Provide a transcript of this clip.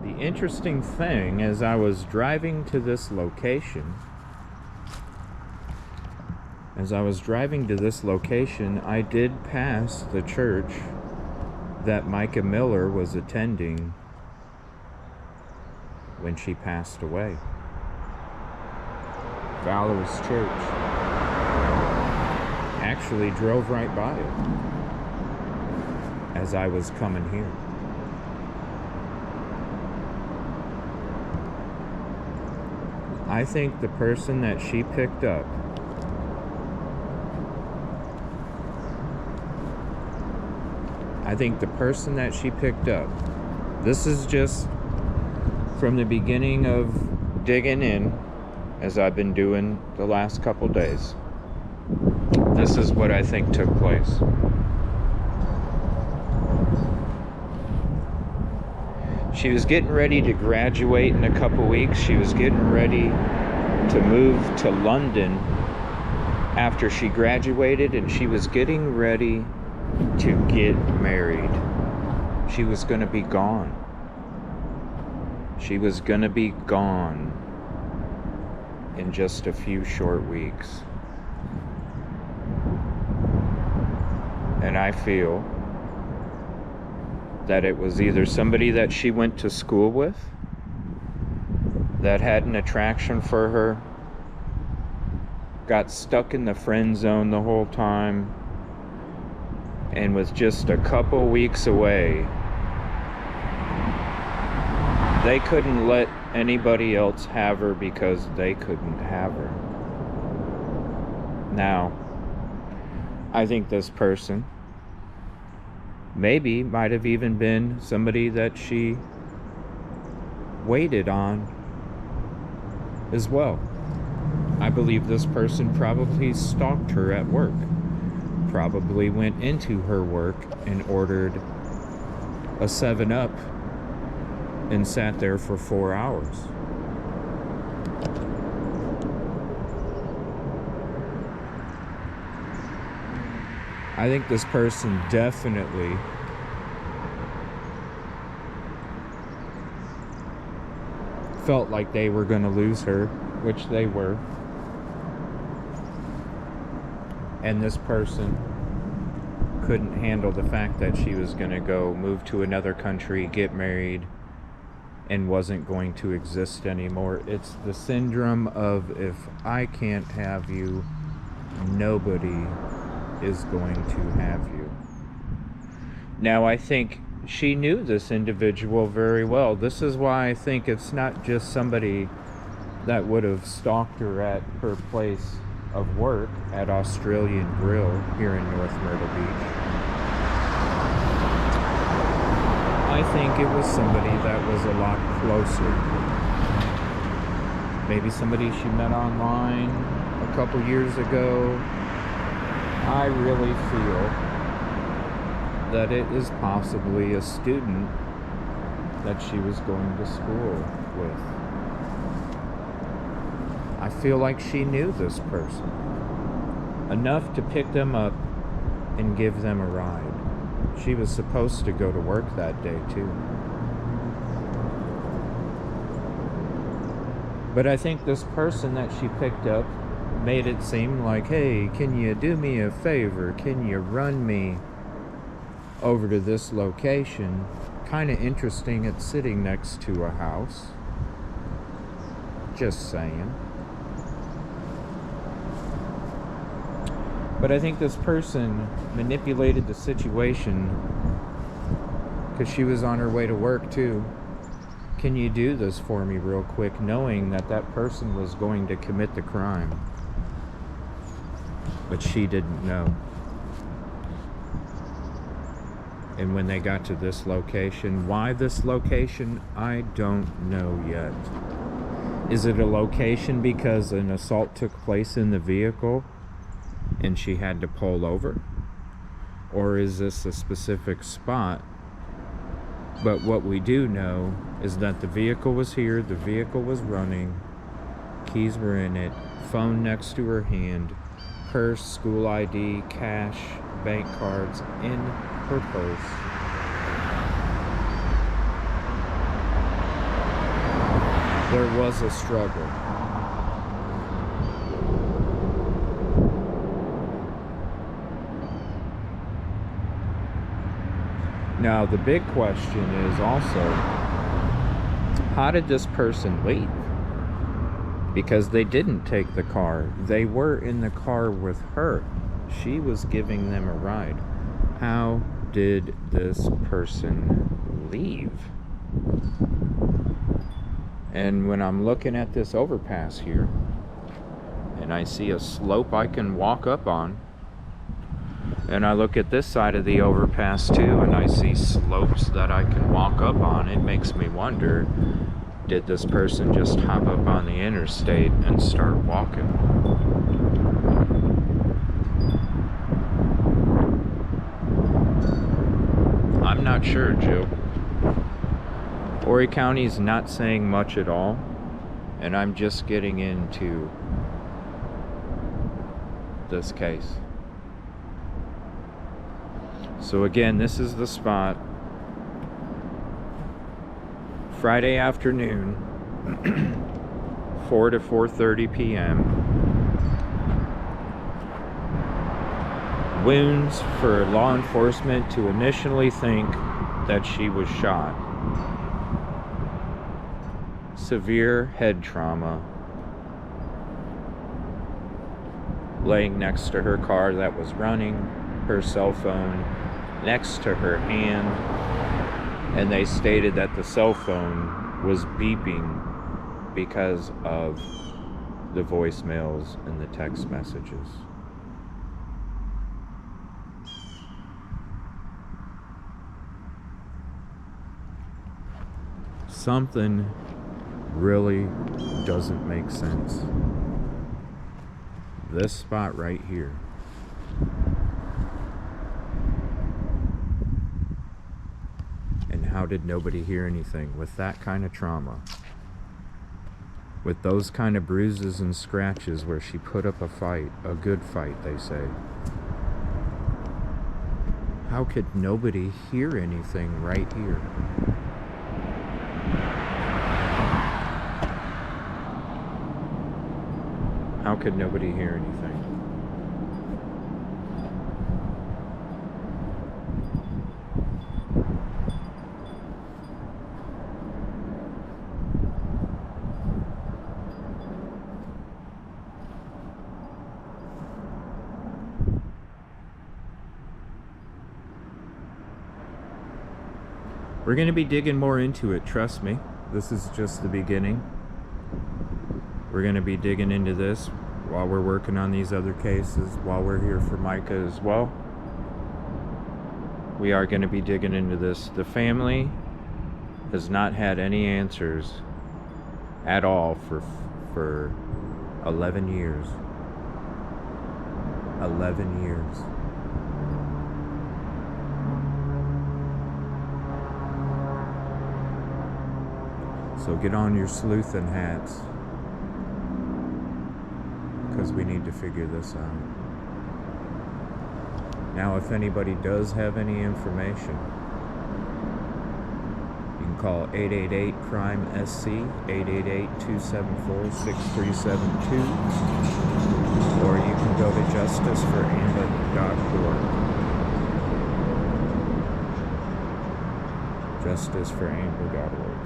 The interesting thing, as I was driving to this location, I did pass the church that Micah Miller was attending when she passed away. Valorous Church. Actually drove right by it as I was coming here. I think the person that she picked up this is just from the beginning of digging in, as I've been doing the last couple days. This is what I think took place. She was getting ready to graduate in a couple weeks. She was getting ready to move to London after she graduated, and she was getting ready to get married. She was going to be gone. She was going to be gone in just a few short weeks. And I feel that it was either somebody that she went to school with that had an attraction for her, got stuck in the friend zone the whole time, and was just a couple weeks away. They couldn't let anybody else have her because they couldn't have her. Now, I think this person maybe might have even been somebody that she waited on as well. I believe this person probably stalked her at work, probably went into her work and ordered a 7-Up and sat there for 4 hours. I think this person definitely felt like they were going to lose her, which they were. And this person couldn't handle the fact that she was going to go move to another country, get married, and wasn't going to exist anymore. It's the syndrome of, if I can't have you, nobody is going to have you. Now, I think she knew this individual very well. This is why I think it's not just somebody that would have stalked her at her place of work at Australian Grill here in North Myrtle Beach. I think it was somebody that was a lot closer. Maybe somebody she met online a couple years ago. I really feel that it is possibly a student that she was going to school with. I feel like she knew this person enough to pick them up and give them a ride. She was supposed to go to work that day too. But I think this person that she picked up made it seem like, hey, can you do me a favor? Can you run me over to this location? Kind of interesting, it's sitting next to a house. Just saying. But I think this person manipulated the situation because she was on her way to work too. Can you do this for me real quick, knowing that that person was going to commit the crime? But she didn't know. And when they got to this location, why this location, I don't know yet. Is it a location because an assault took place in the vehicle and she had to pull over? Or is this a specific spot? But what we do know is that the vehicle was here, the vehicle was running, keys were in it, phone next to her hand, purse, school ID, cash, bank cards in her purse. there was a struggle. Now, the big question is also, how did this person leave? Because they didn't take the car. They were in the car with her. She was giving them a ride. How did this person leave? And when I'm looking at this overpass here, and I see a slope I can walk up on, and I look at this side of the overpass too, and I see slopes that I can walk up on, it makes me wonder, did this person just hop up on the interstate and start walking? I'm not sure, Joe. Horry County's not saying much at all, and I'm just getting into this case. So again, this is the spot. Friday afternoon, 4 to 4:30 p.m. Wounds for law enforcement to initially think that she was shot. Severe head trauma. Laying next to her car that was running, her cell phone next to her hand, and they stated that the cell phone was beeping because of the voicemails and the text messages. Something really doesn't make sense. This spot right here. And how did nobody hear anything with that kind of trauma? With those kind of bruises and scratches where she put up a fight, a good fight, they say. How could nobody hear anything right here? How could nobody hear anything? We're going to be digging more into it, trust me. This is just the beginning. We're going to be digging into this while we're working on these other cases, while we're here for Micah as well. We are going to be digging into this. The family has not had any answers at all for 11 years. 11 years. So get on your sleuthing hats, because we need to figure this out. Now, if anybody does have any information, you can call 888-CRIME-SC, 888-274-6372, or you can go to justiceforamber.org. justiceforamber.org.